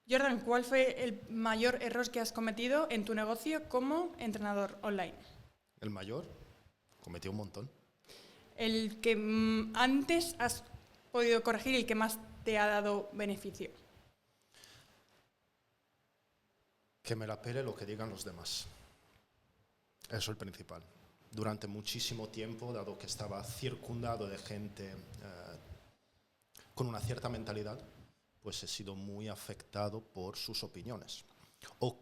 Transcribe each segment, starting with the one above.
Jordan, ¿cuál fue el mayor error que has cometido en tu negocio como entrenador online? El mayor, cometí un montón. El que antes has podido corregir y el que más te ha dado beneficio. Que me la pele lo que digan los demás. Eso es el principal. Durante muchísimo tiempo, dado que estaba circundado de gente con una cierta mentalidad, pues he sido muy afectado por sus opiniones o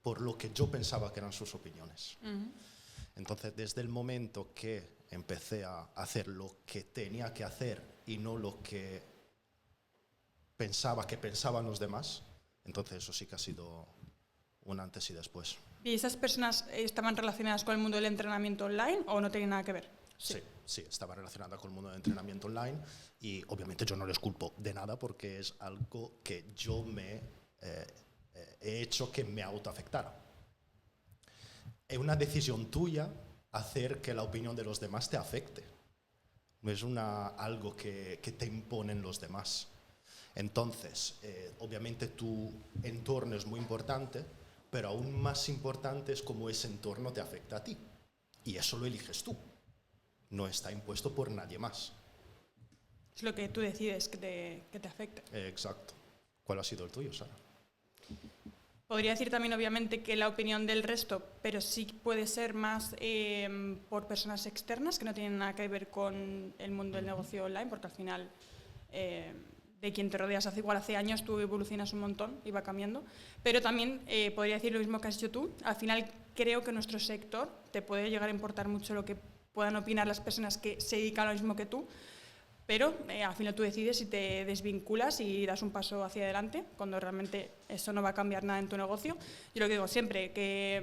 por lo que yo pensaba que eran sus opiniones. Entonces, desde el momento que empecé a hacer lo que tenía que hacer y no lo que pensaba que pensaban los demás, entonces eso sí que ha sido un antes y después. ¿Y esas personas estaban relacionadas con el mundo del entrenamiento online o no tienen nada que ver? Sí, estaba relacionada con el mundo del entrenamiento online y obviamente yo no les culpo de nada porque es algo que yo he hecho que me autoafectara. Es una decisión tuya hacer que la opinión de los demás te afecte. No es algo que te imponen los demás. Entonces, obviamente tu entorno es muy importante, pero aún más importante es cómo ese entorno te afecta a ti. Y eso lo eliges tú. No está impuesto por nadie más. Es lo que tú decides que te afecte. Exacto. ¿Cuál ha sido el tuyo, Sara? Podría decir también, obviamente, que la opinión del resto, pero sí puede ser más por personas externas que no tienen nada que ver con el mundo del negocio online, porque al final de quien te rodeas hace años tú evolucionas un montón y va cambiando. Pero también podría decir lo mismo que has dicho tú. Al final creo que nuestro sector te puede llegar a importar mucho lo que puedan opinar las personas que se dedican a lo mismo que tú, pero al final tú decides si te desvinculas y das un paso hacia adelante, cuando realmente eso no va a cambiar nada en tu negocio. Yo lo que digo siempre, que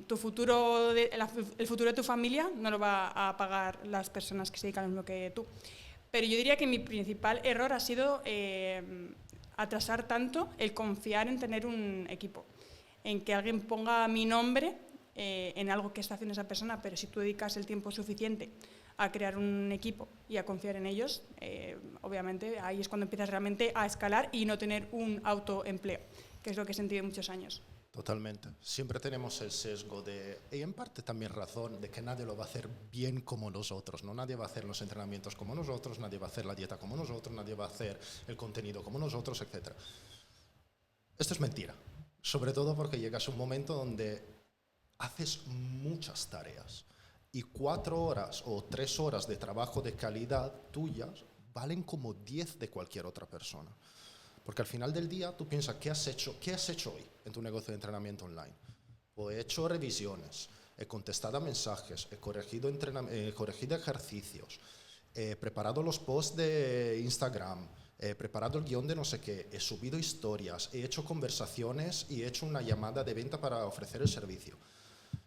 el futuro de tu familia no lo va a pagar las personas que se dedican a lo mismo que tú. Pero yo diría que mi principal error ha sido atrasar tanto el confiar en tener un equipo, en que alguien ponga mi nombre en algo que está haciendo esa persona, pero si tú dedicas el tiempo suficiente a crear un equipo y a confiar en ellos, obviamente ahí es cuando empiezas realmente a escalar y no tener un autoempleo, que es lo que he sentido en muchos años. Totalmente. Siempre tenemos el sesgo y en parte también razón, de que nadie lo va a hacer bien como nosotros, ¿no? Nadie va a hacer los entrenamientos como nosotros, nadie va a hacer la dieta como nosotros, nadie va a hacer el contenido como nosotros, etc. Esto es mentira. Sobre todo porque llegas a un momento donde haces muchas tareas y 4 horas o 3 horas de trabajo de calidad tuyas valen como 10 de cualquier otra persona. Porque al final del día tú piensas, ¿qué has hecho hoy en tu negocio de entrenamiento online? Pues he hecho revisiones, he contestado a mensajes, he corregido ejercicios, he preparado los posts de Instagram, he preparado el guión de no sé qué, he subido historias, he hecho conversaciones y he hecho una llamada de venta para ofrecer el servicio.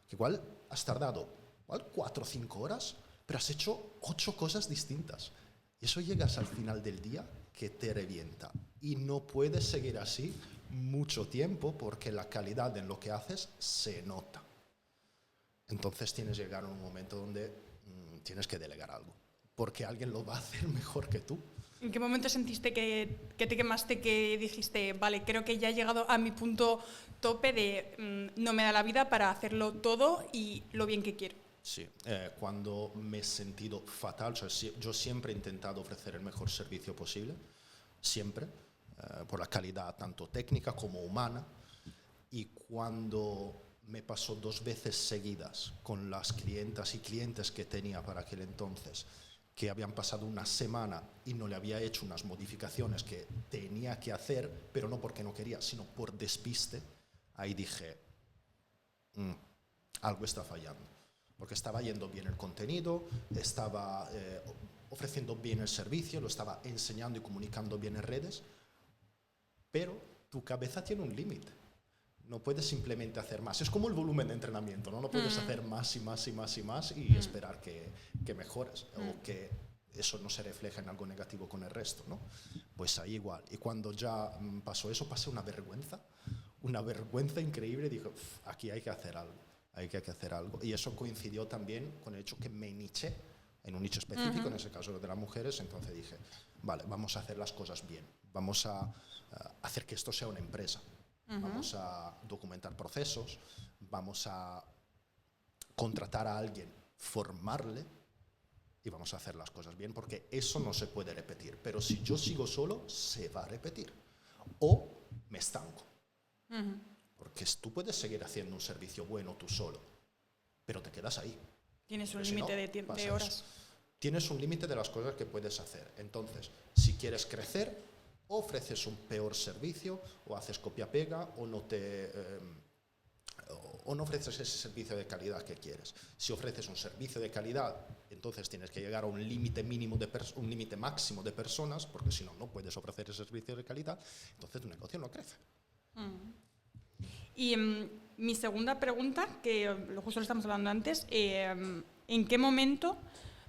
Igual has tardado 4 o 5 horas, pero has hecho 8 cosas distintas. Y eso llegas al final del día que te revienta. Y no puedes seguir así mucho tiempo porque la calidad en lo que haces se nota. Entonces tienes que llegar a un momento donde tienes que delegar algo, porque alguien lo va a hacer mejor que tú. ¿En qué momento sentiste que te quemaste, que dijiste, vale, creo que ya he llegado a mi punto tope de no me da la vida para hacerlo todo y lo bien que quiero? Sí, cuando me he sentido fatal, yo siempre he intentado ofrecer el mejor servicio posible, siempre, por la calidad tanto técnica como humana, y cuando me pasó 2 veces seguidas con las clientas y clientes que tenía para aquel entonces, que habían pasado una semana y no le había hecho unas modificaciones que tenía que hacer, pero no porque no quería, sino por despiste, ahí dije, algo está fallando. Porque estaba yendo bien el contenido, estaba ofreciendo bien el servicio, lo estaba enseñando y comunicando bien en redes, pero tu cabeza tiene un límite. No puedes simplemente hacer más. Es como el volumen de entrenamiento, ¿no? No puedes hacer más y más y más y más y esperar que mejores o que eso no se refleje en algo negativo con el resto, ¿no? Pues ahí igual. Y cuando ya pasó eso, pasé una vergüenza increíble. Dije, aquí hay que hacer algo. Hay que hacer algo. Y eso coincidió también con el hecho que me niché en un nicho específico, en ese caso de las mujeres. Entonces dije, vale, vamos a hacer las cosas bien. Vamos a hacer que esto sea una empresa. Vamos a documentar procesos, vamos a contratar a alguien, formarle y vamos a hacer las cosas bien, porque eso no se puede repetir. Pero si yo sigo solo, se va a repetir. O me estanco. Porque tú puedes seguir haciendo un servicio bueno tú solo, pero te quedas ahí. Tienes un límite de horas. Eso. Tienes un límite de las cosas que puedes hacer. Entonces, si quieres crecer, o ofreces un peor servicio, o haces copia-pega, o no ofreces ese servicio de calidad que quieres. Si ofreces un servicio de calidad, entonces tienes que llegar a un límite un límite máximo de personas, porque si no, no puedes ofrecer ese servicio de calidad, entonces tu negocio no crece. Y mi segunda pregunta, que justo lo estamos hablando antes, ¿en qué momento?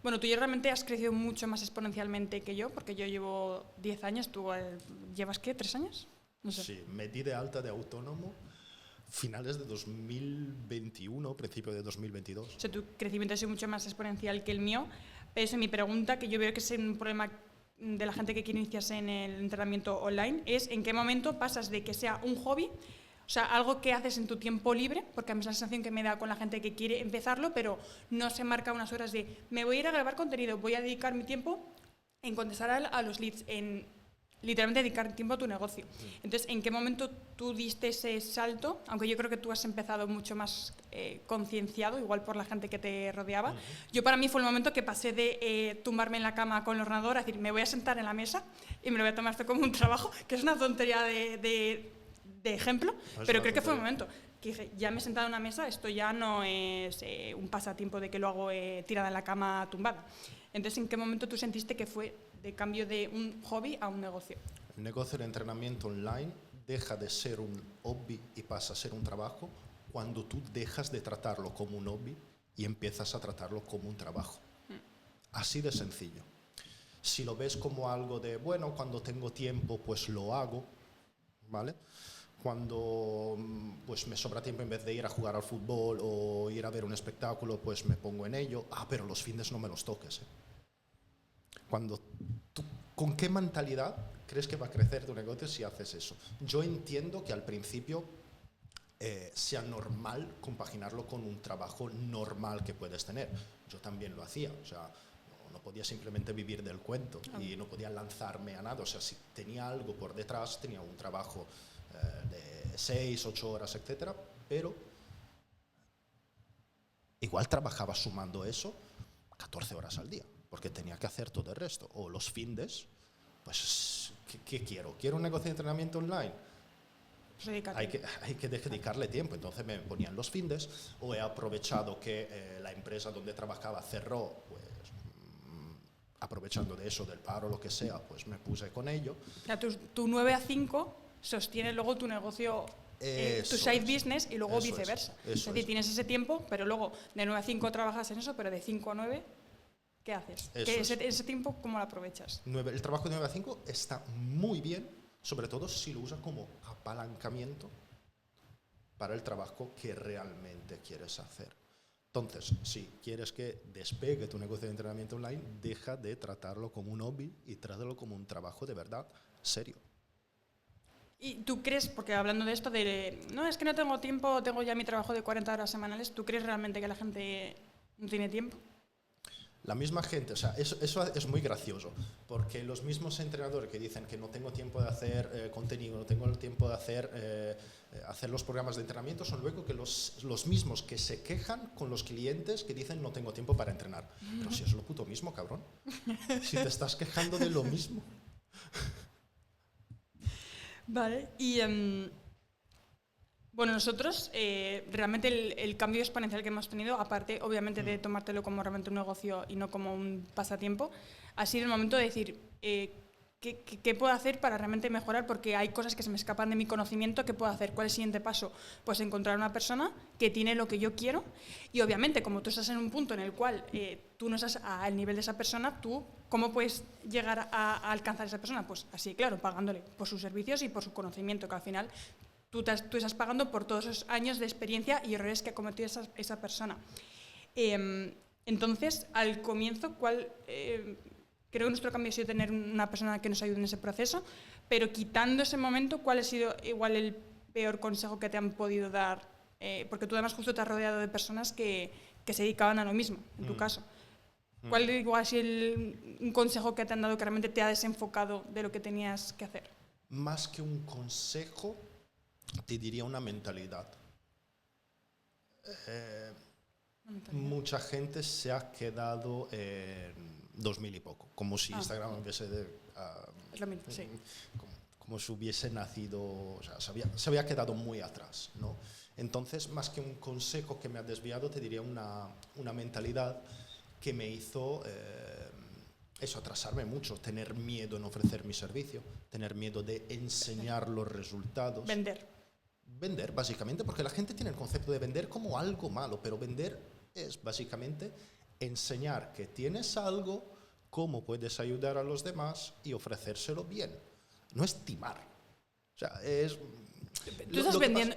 Bueno, tú ya realmente has crecido mucho más exponencialmente que yo, porque yo llevo 10 años, ¿tú llevas qué? ¿3 años? No sé. Sí, me di de alta de autónomo finales de 2021, principio de 2022. O sea, tu crecimiento ha sido mucho más exponencial que el mío. Pero esa es mi pregunta, que yo veo que es un problema de la gente que quiere iniciarse en el entrenamiento online, es en qué momento pasas de que sea un hobby, o sea, algo que haces en tu tiempo libre, porque a mí es la sensación que me da con la gente que quiere empezarlo, pero no se marca unas horas de me voy a ir a grabar contenido, voy a dedicar mi tiempo en contestar a los leads, en literalmente dedicar tiempo a tu negocio. Entonces, ¿en qué momento tú diste ese salto? Aunque yo creo que tú has empezado mucho más concienciado, igual por la gente que te rodeaba. Yo, para mí, fue el momento que pasé de tumbarme en la cama con el ordenador a decir, me voy a sentar en la mesa y me lo voy a tomar esto como un trabajo, que es una tontería de ejemplo, pero creo que fue el momento que dije, ya me he sentado en una mesa, esto ya no es un pasatiempo de que lo hago tirada en la cama tumbada. Entonces, ¿en qué momento tú sentiste que fue de cambio de un hobby a un negocio? El negocio de entrenamiento online deja de ser un hobby y pasa a ser un trabajo cuando tú dejas de tratarlo como un hobby y empiezas a tratarlo como un trabajo. Así de sencillo. Si lo ves como algo de, bueno, cuando tengo tiempo, pues lo hago, ¿vale? Cuando pues me sobra tiempo, en vez de ir a jugar al fútbol o ir a ver un espectáculo, pues me pongo en ello. Pero los fines no me los toques. ¿Con qué mentalidad crees que va a crecer tu negocio si haces eso? Yo entiendo que al principio sea normal compaginarlo con un trabajo normal que puedes tener. Yo también lo hacía, o sea, no podía simplemente vivir del cuento y no podía lanzarme a nada. O sea, si tenía algo por detrás, tenía un trabajo de 6, 8 horas, etcétera, pero igual trabajaba sumando eso 14 horas al día, porque tenía que hacer todo el resto. O los findes, pues, ¿qué quiero? ¿Quiero un negocio de entrenamiento online? Hay que dedicarle tiempo. Entonces me ponían los findes, o he aprovechado que la empresa donde trabajaba cerró, pues aprovechando de eso, del paro o lo que sea, pues me puse con ello. O sea, tu 9 a 5 sostiene luego tu negocio, tu side business, y luego viceversa. Es decir, tienes ese tiempo, pero luego de 9 a 5 trabajas en eso, pero de 5 a 9, ¿qué haces? Ese tiempo, ¿cómo lo aprovechas? El trabajo de 9 a 5 está muy bien, sobre todo si lo usas como apalancamiento para el trabajo que realmente quieres hacer. Entonces, si quieres que despegue tu negocio de entrenamiento online, deja de tratarlo como un hobby y trátalo como un trabajo de verdad serio. ¿Y tú crees, porque hablando de esto no, es que no tengo tiempo, tengo ya mi trabajo de 40 horas semanales, ¿tú crees realmente que la gente no tiene tiempo? La misma gente, o sea, eso es muy gracioso, porque los mismos entrenadores que dicen que no tengo tiempo de hacer contenido, no tengo el tiempo de hacer los programas de entrenamiento, son luego que los mismos que se quejan con los clientes que dicen no tengo tiempo para entrenar. Pero si es lo puto mismo, cabrón. Si te estás quejando de lo mismo. Vale, y bueno, nosotros realmente el cambio exponencial que hemos tenido, aparte obviamente de tomártelo como realmente un negocio y no como un pasatiempo, ha sido el momento de decir ¿qué puedo hacer para realmente mejorar? Porque hay cosas que se me escapan de mi conocimiento. ¿Qué puedo hacer? ¿Cuál es el siguiente paso? Pues encontrar una persona que tiene lo que yo quiero, y obviamente como tú estás en un punto en el cual tú no estás al nivel de esa persona, tú ¿cómo puedes llegar a alcanzar a esa persona? Pues así, claro, pagándole por sus servicios y por su conocimiento, que al final tú estás pagando por todos esos años de experiencia y errores que ha cometido esa persona. Entonces, al comienzo, creo que nuestro cambio ha sido tener una persona que nos ayude en ese proceso, pero quitando ese momento, ¿cuál ha sido igual el peor consejo que te han podido dar? Porque tú además justo te has rodeado de personas que se dedicaban a lo mismo, en tu caso. ¿Cuál igual ha sido un consejo que te han dado que realmente te ha desenfocado de lo que tenías que hacer? Más que un consejo, te diría una mentalidad. Mucha gente se ha quedado en 2000 y poco, como si Instagram hubiese... es lo mismo, sí. Como si hubiese nacido, o sea, se había quedado muy atrás, ¿no? Entonces, más que un consejo que me ha desviado, te diría una mentalidad que me hizo eso, atrasarme mucho, tener miedo en ofrecer mi servicio, tener miedo de enseñar los resultados. Vender, básicamente, porque la gente tiene el concepto de vender como algo malo, pero vender es básicamente enseñar que tienes algo, cómo puedes ayudar a los demás y ofrecérselo bien. No es timar. O sea, es... Tú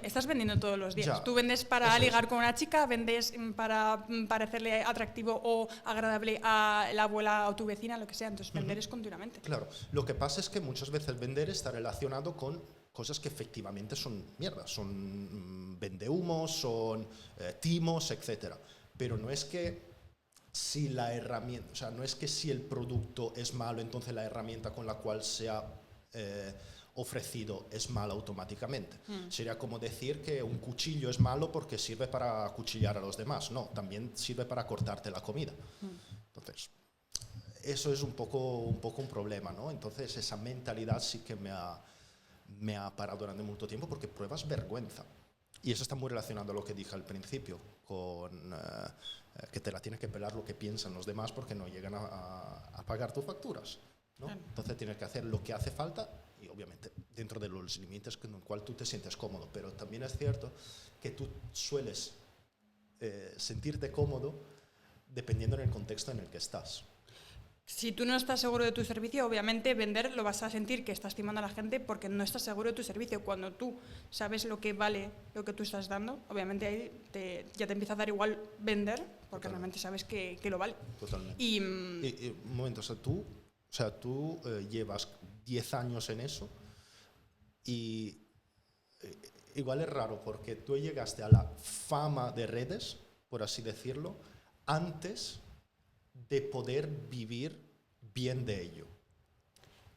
estás vendiendo todos los días. Ya, tú vendes para ligar con una chica, vendes para parecerle atractivo o agradable a la abuela o tu vecina, lo que sea. Entonces, vender es continuamente. Claro. Lo que pasa es que muchas veces vender está relacionado con cosas que efectivamente son mierda. Son vendehumos, son timos, etc. Pero no es que si la herramienta, o sea, no es que si el producto es malo, entonces la herramienta con la cual se ha ofrecido es mala automáticamente. Sería como decir que un cuchillo es malo porque sirve para acuchillar a los demás. No, también sirve para cortarte la comida. Entonces, eso es un poco un problema, ¿no? Entonces, esa mentalidad sí que me ha parado durante mucho tiempo porque pruebas vergüenza. Y eso está muy relacionado a lo que dije al principio, con que te la tienes que pelar lo que piensan los demás porque no llegan a pagar tus facturas, ¿no? Entonces tienes que hacer lo que hace falta y obviamente dentro de los límites con los cuales tú te sientes cómodo, pero también es cierto que tú sueles sentirte cómodo dependiendo en el contexto en el que estás. Si tú no estás seguro de tu servicio, obviamente vender lo vas a sentir que estás timando a la gente porque no estás seguro de tu servicio. Cuando tú sabes lo que vale lo que tú estás dando, obviamente ahí ya te empieza a dar igual vender porque realmente sabes que lo vale. Totalmente. Y un momento, o sea, tú llevas 10 años en eso y igual es raro porque tú llegaste a la fama de redes, por así decirlo, antes de poder vivir bien de ello.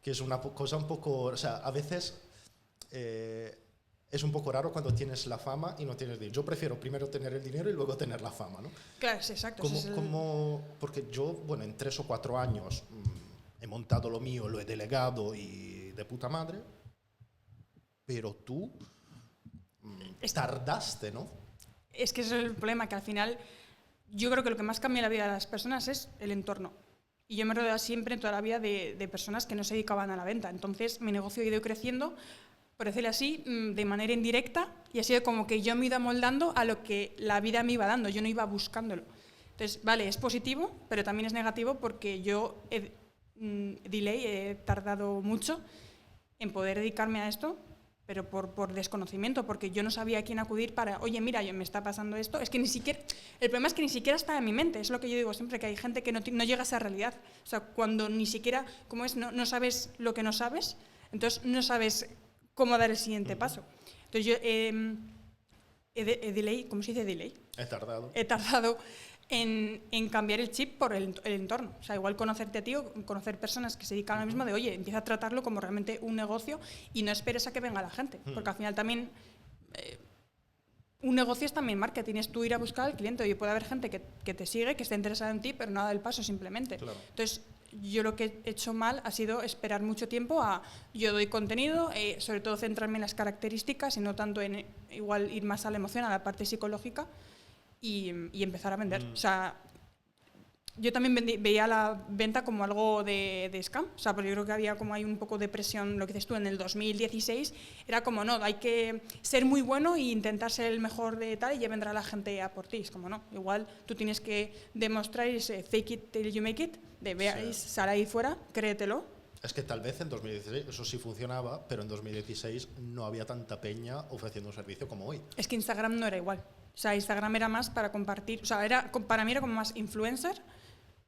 Que es una cosa un poco... O sea, a veces es un poco raro cuando tienes la fama y no tienes dinero. Yo prefiero primero tener el dinero y luego tener la fama, ¿no? Claro, sí, exacto. Porque yo, bueno, en 3 o 4 años he montado lo mío, lo he delegado y de puta madre, pero tú tardaste, ¿no? Es que ese es el problema, que al final yo creo que lo que más cambia la vida de las personas es el entorno. Y yo me he rodeado siempre, toda la vida, de personas que no se dedicaban a la venta. Entonces mi negocio ha ido creciendo, por decirlo así, de manera indirecta, y ha sido como que yo me he ido amoldando a lo que la vida me iba dando, yo no iba buscándolo. Entonces, vale, es positivo, pero también es negativo porque yo he tardado mucho en poder dedicarme a esto, pero por desconocimiento, porque yo no sabía a quién acudir para, oye, mira, me está pasando esto. Es que ni siquiera, el problema es que ni siquiera está en mi mente, es lo que yo digo siempre, que hay gente que no llega a esa realidad. O sea, cuando ni siquiera, ¿cómo es? No sabes lo que no sabes, entonces no sabes cómo dar el siguiente paso. Entonces yo ¿cómo se dice delay? He tardado en cambiar el chip por el entorno. O sea, igual conocerte a ti o conocer personas que se dedican a lo mismo, de oye, empieza a tratarlo como realmente un negocio y no esperes a que venga la gente. Porque al final también un negocio es también marketing, es tú ir a buscar al cliente. Y puede haber gente que te sigue, que esté interesada en ti, pero no da el paso simplemente. Claro. Entonces, yo lo que he hecho mal ha sido esperar mucho tiempo yo doy contenido, sobre todo centrarme en las características y no tanto en igual ir más a la emoción, a la parte psicológica. Y empezar a vender. O sea, yo también veía la venta como algo de scam. O sea, porque yo creo que había como hay un poco de presión, lo que dices tú, en el 2016. Era como, no, hay que ser muy bueno e intentar ser el mejor de tal y ya vendrá la gente a por ti. Es como, no, igual tú tienes que demostrar ese fake it till you make it, de veáis, sal ahí fuera, créetelo. Es que tal vez en 2016 eso sí funcionaba, pero en 2016 no había tanta peña ofreciendo un servicio como hoy. Es que Instagram no era igual. O sea, Instagram era más para compartir, o sea, para mí era como más influencer,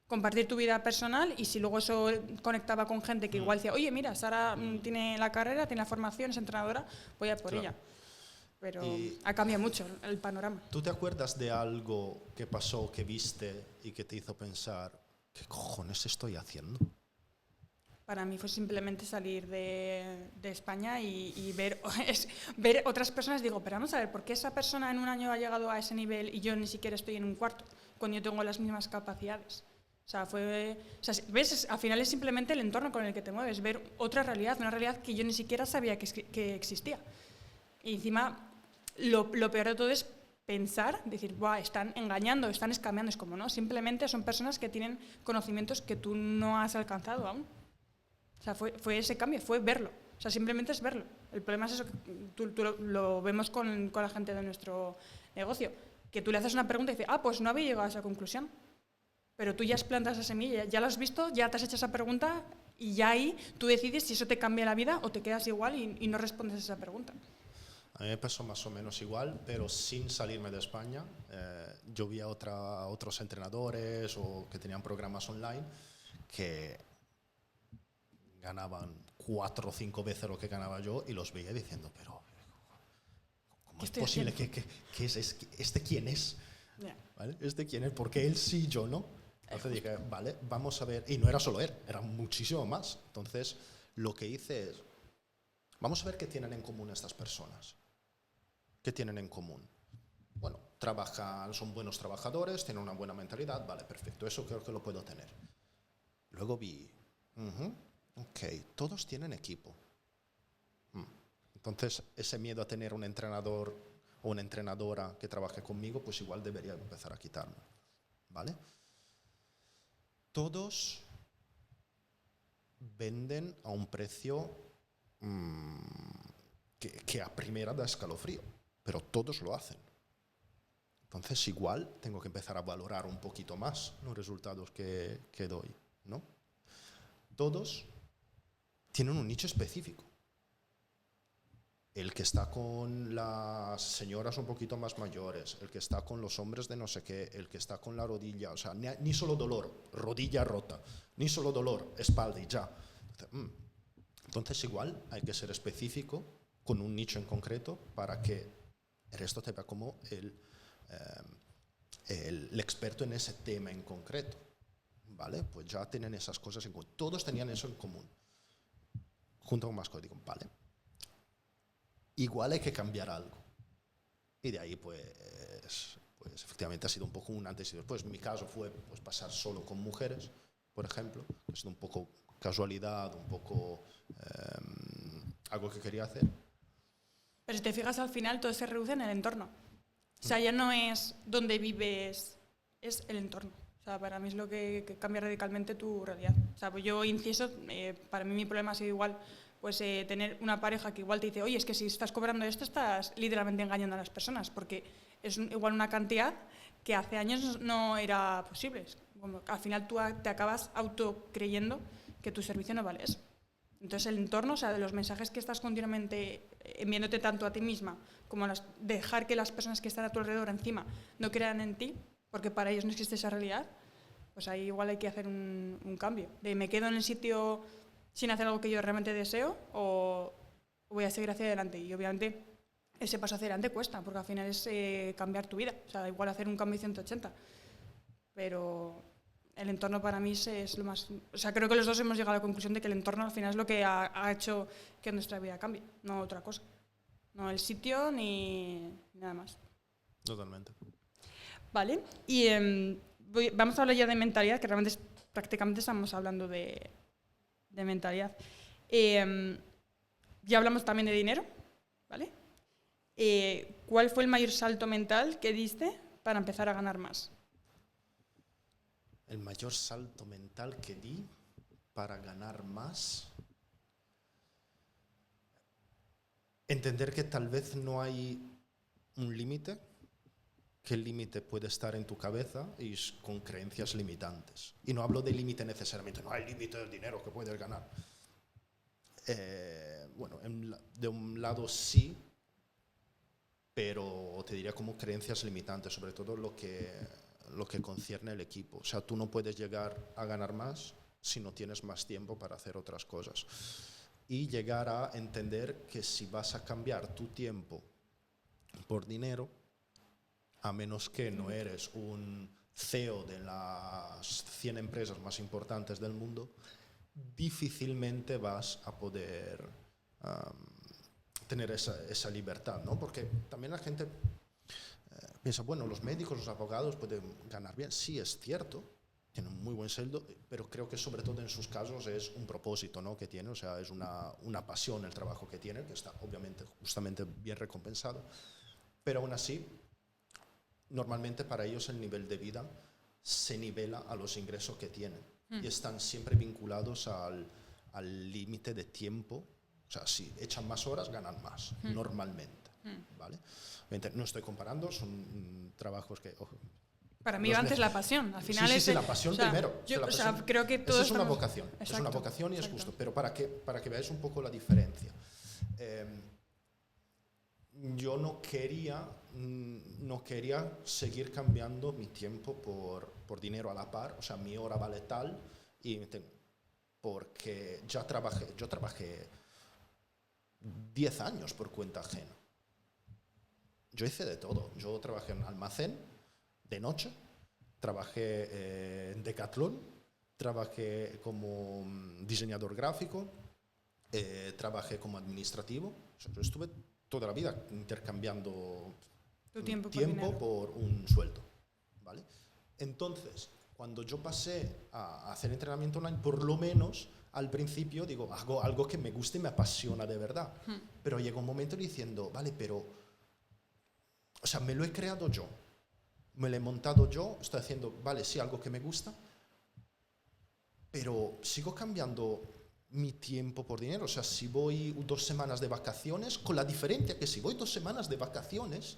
compartir tu vida personal, y si luego eso conectaba con gente que igual decía, oye, mira, Sara tiene la carrera, tiene la formación, es entrenadora, voy a por ella. pero Y- ha cambiado mucho el panorama. ¿Tú te acuerdas de algo que pasó, que viste y que te hizo pensar, ¿qué cojones estoy haciendo? Para mí fue simplemente salir de España y ver, ver otras personas. Digo, pero vamos a ver, ¿por qué esa persona en un año ha llegado a ese nivel y yo ni siquiera estoy en un cuarto, cuando yo tengo las mismas capacidades? O sea, ¿ves? Al final es simplemente el entorno con el que te mueves, ver otra realidad, una realidad que yo ni siquiera sabía que existía. Y encima, lo peor de todo es pensar, decir, "Buah, están engañando, están escameando". Es como, no, simplemente son personas que tienen conocimientos que tú no has alcanzado aún. O sea, fue ese cambio, fue verlo. O sea, simplemente es verlo. El problema es eso, que tú lo vemos con la gente de nuestro negocio, que tú le haces una pregunta y dices, pues no había llegado a esa conclusión. Pero tú ya has plantado esa semilla, ya lo has visto, ya te has hecho esa pregunta y ya ahí tú decides si eso te cambia la vida o te quedas igual y no respondes a esa pregunta. A mí me pasó más o menos igual, pero sin salirme de España. Yo vi a otros entrenadores o que tenían programas online que ganaban 4 o 5 veces lo que ganaba yo y los veía diciendo, pero ¿cómo ¿Qué es estoy posible? haciendo? ¿Qué es? ¿Este quién es? Ya. ¿Vale? ¿Este quién es? Porque él sí, yo no. Entonces dije, vale, vamos a ver. Y no era solo él, era muchísimo más. Entonces lo que hice es, vamos a ver qué tienen en común estas personas. ¿Qué tienen en común? Bueno, trabajan, son buenos trabajadores, tienen una buena mentalidad, vale, perfecto, eso creo que lo puedo tener. Luego vi, ok, todos tienen equipo. Entonces, ese miedo a tener un entrenador o una entrenadora que trabaje conmigo, pues igual debería empezar a quitarme, ¿vale? Todos venden a un precio que a primera da escalofrío, pero todos lo hacen. Entonces igual tengo que empezar a valorar un poquito más los resultados que doy, ¿no? Todos tienen un nicho específico. El que está con las señoras un poquito más mayores, el que está con los hombres de no sé qué, el que está con la rodilla, o sea, ni solo dolor, rodilla rota, ni solo dolor, espalda y ya. Entonces igual hay que ser específico con un nicho en concreto para que el resto te vea como el experto en ese tema en concreto, ¿vale? Pues ya tienen esas cosas en común. Todos tenían eso en común, junto con más código, ¿vale? Igual hay que cambiar algo. Y de ahí, pues efectivamente ha sido un poco un antes y después. Mi caso fue pues, pasar solo con mujeres, por ejemplo, que ha sido un poco casualidad, un poco algo que quería hacer. Pero si te fijas, al final todo se reduce en el entorno. O sea, ya no es donde vives, es el entorno. O sea, para mí es lo que cambia radicalmente tu realidad. O sea, pues yo inciso, para mí mi problema ha sido igual, pues tener una pareja que igual te dice, oye, es que si estás cobrando esto estás literalmente engañando a las personas, porque es igual una cantidad que hace años no era posible. Como, al final tú te acabas autocreyendo que tu servicio no vale eso. Entonces el entorno, o sea, de los mensajes que estás continuamente enviándote tanto a ti misma como dejar que las personas que están a tu alrededor encima no crean en ti, porque para ellos no existe esa realidad, pues ahí igual hay que hacer un cambio. De me quedo en el sitio sin hacer algo que yo realmente deseo o voy a seguir hacia adelante. Y obviamente ese paso hacia adelante cuesta, porque al final es cambiar tu vida. O sea, igual hacer un cambio de 180. Pero el entorno para mí es lo más... O sea, creo que los dos hemos llegado a la conclusión de que el entorno al final es lo que ha hecho que nuestra vida cambie, no otra cosa. No el sitio ni nada más. Totalmente. Vale, y vamos a hablar ya de mentalidad, que realmente prácticamente estamos hablando de mentalidad. Ya hablamos también de dinero, ¿vale? ¿Cuál fue el mayor salto mental que diste para empezar a ganar más? El mayor salto mental que di para ganar más. Entender que tal vez no hay un límite, que el límite puede estar en tu cabeza y con creencias limitantes. Y no hablo de límite necesariamente, no hay límite del dinero que puedes ganar. Bueno, de un lado sí, pero te diría como creencias limitantes, sobre todo lo que concierne al equipo. O sea, tú no puedes llegar a ganar más si no tienes más tiempo para hacer otras cosas. Y llegar a entender que si vas a cambiar tu tiempo por dinero, a menos que no eres un CEO de las 100 empresas más importantes del mundo, difícilmente vas a poder tener esa libertad, ¿no? Porque también la gente piensa, bueno, los médicos, los abogados pueden ganar bien. Sí, es cierto, tienen un muy buen sueldo, pero creo que sobre todo en sus casos es un propósito, ¿no?, que tienen, o sea, es una pasión el trabajo que tienen, que está obviamente justamente bien recompensado, pero aún así, normalmente para ellos el nivel de vida se nivela a los ingresos que tienen y están siempre vinculados al límite de tiempo. O sea, si echan más horas, ganan más, normalmente, ¿vale? No estoy comparando, son trabajos que... Para mí va antes la pasión, al final sí, la pasión primero. Creo que todo es una vocación, exacto, es una vocación y exacto, es justo, pero para que veáis un poco la diferencia. Yo no quería seguir cambiando mi tiempo por dinero a la par, o sea, mi hora vale tal, porque yo trabajé 10 años por cuenta ajena. Yo hice de todo. Yo trabajé en almacén de noche, trabajé en Decathlon, trabajé como diseñador gráfico, trabajé como administrativo. O sea, yo estuve toda la vida intercambiando tu tiempo por un sueldo, ¿vale? Entonces, cuando yo pasé a hacer entrenamiento online, por lo menos al principio digo, hago algo que me guste y me apasiona de verdad. Pero llega un momento diciendo, vale, pero, o sea, me lo he creado yo, me lo he montado yo, estoy haciendo, vale, sí, algo que me gusta, pero sigo cambiando mi tiempo por dinero. O sea, si voy 2 semanas de vacaciones, con la diferencia que si voy 2 semanas de vacaciones,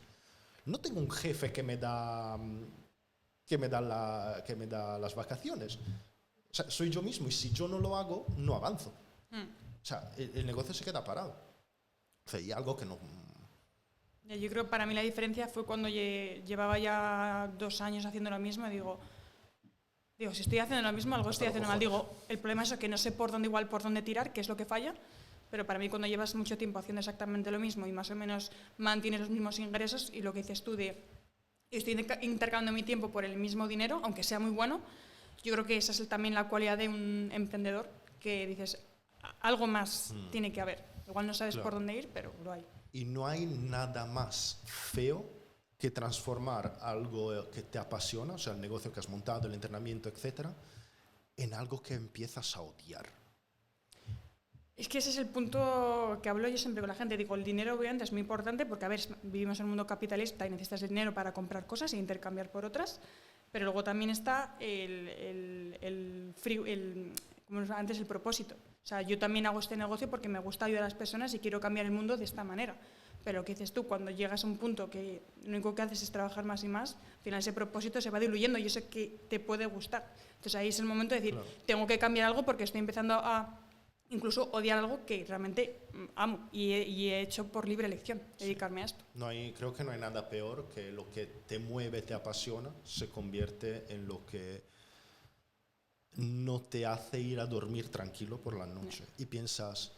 no tengo un jefe que me da las vacaciones. O sea, soy yo mismo y si yo no lo hago, no avanzo. O sea, el negocio se queda parado. O sea, y algo que no... Yo creo que para mí la diferencia fue cuando llevaba ya 2 años haciendo lo mismo y digo, si estoy haciendo lo mismo, algo estoy haciendo mal. Digo, el problema es que no sé por dónde tirar, qué es lo que falla, pero para mí cuando llevas mucho tiempo haciendo exactamente lo mismo y más o menos mantienes los mismos ingresos y lo que dices tú de estoy intercambiando mi tiempo por el mismo dinero, aunque sea muy bueno, yo creo que esa es también la cualidad de un emprendedor, que dices, algo más tiene que haber. Igual no sabes por dónde ir, pero lo hay. Y no hay nada más feo que transformar algo que te apasiona, o sea, el negocio que has montado, el entrenamiento, etcétera, en algo que empiezas a odiar. Es que ese es el punto que hablo yo siempre con la gente. Digo, el dinero obviamente es muy importante porque, a ver, vivimos en un mundo capitalista y necesitas el dinero para comprar cosas e intercambiar por otras, pero luego también está como antes, el propósito. O sea, yo también hago este negocio porque me gusta ayudar a las personas y quiero cambiar el mundo de esta manera. Pero lo que dices tú, cuando llegas a un punto que lo único que haces es trabajar más y más, al final ese propósito se va diluyendo y yo sé que te puede gustar. Entonces ahí es el momento de decir, tengo que cambiar algo porque estoy empezando a incluso odiar algo que realmente amo y he hecho por libre elección, dedicarme a esto. Creo que no hay nada peor que lo que te mueve, te apasiona, se convierte en lo que no te hace ir a dormir tranquilo por la noche. Y piensas...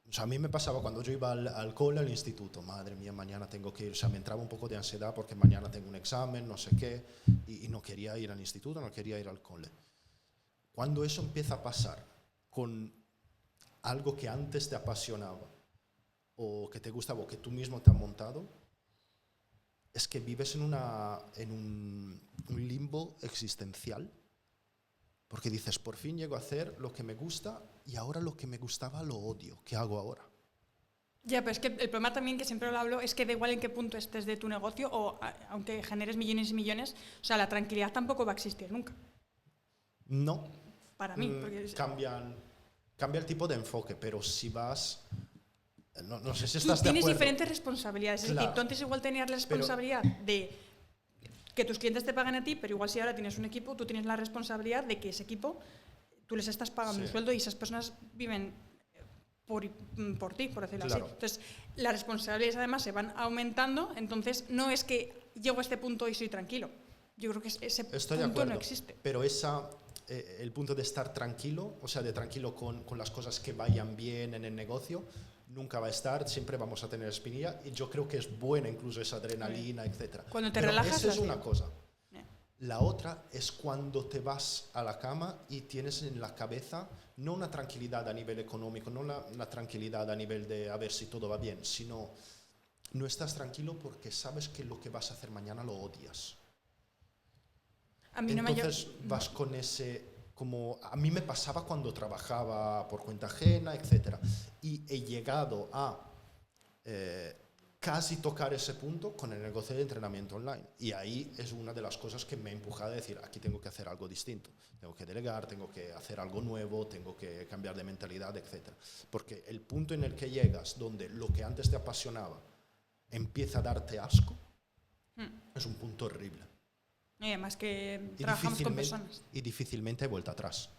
O sea, a mí me pasaba cuando yo iba al cole, al instituto, madre mía, mañana tengo que ir, o sea, me entraba un poco de ansiedad porque mañana tengo un examen, no sé qué, y no quería ir al instituto, no quería ir al cole. Cuando eso empieza a pasar con algo que antes te apasionaba, o que te gustaba, o que tú mismo te has montado, es que vives en un limbo existencial, porque dices, por fin llego a hacer lo que me gusta y ahora lo que me gustaba lo odio. ¿Qué hago ahora? Ya, pero es que el problema también, que siempre lo hablo, es que da igual en qué punto estés de tu negocio o aunque generes millones y millones, o sea, la tranquilidad tampoco va a existir nunca. No. Para mí. Cambia el tipo de enfoque, pero si vas... No sé si estás de acuerdo. Tienes diferentes responsabilidades. Claro. Es decir, tú antes igual tenías la responsabilidad de que tus clientes te paguen a ti, pero igual si ahora tienes un equipo, tú tienes la responsabilidad de que ese equipo, tú les estás pagando un sueldo y esas personas viven por ti, por decirlo así. Entonces, las responsabilidades además se van aumentando, entonces no es que llego a este punto y soy tranquilo. Yo creo que ese punto no existe. Pero el punto de estar tranquilo, o sea, de tranquilo con las cosas que vayan bien en el negocio, nunca va a estar, siempre vamos a tener espinilla y yo creo que es buena incluso esa adrenalina, etc. Cuando te Pero relajas, esa es la una sí. cosa. La otra es cuando te vas a la cama y tienes en la cabeza no una tranquilidad a nivel económico, no una tranquilidad a nivel de a ver si todo va bien, sino no estás tranquilo porque sabes que lo que vas a hacer mañana lo odias. A mí Entonces vas con ese, como a mí me pasaba cuando trabajaba por cuenta ajena, etcétera, y he llegado a casi tocar ese punto con el negocio de entrenamiento online. Y ahí es una de las cosas que me ha empujado a decir, aquí tengo que hacer algo distinto, tengo que delegar, tengo que hacer algo nuevo, tengo que cambiar de mentalidad, etcétera. Porque el punto en el que llegas, donde lo que antes te apasionaba empieza a darte asco, es un punto horrible. Y además que trabajamos con personas. Y difícilmente hay vuelta atrás.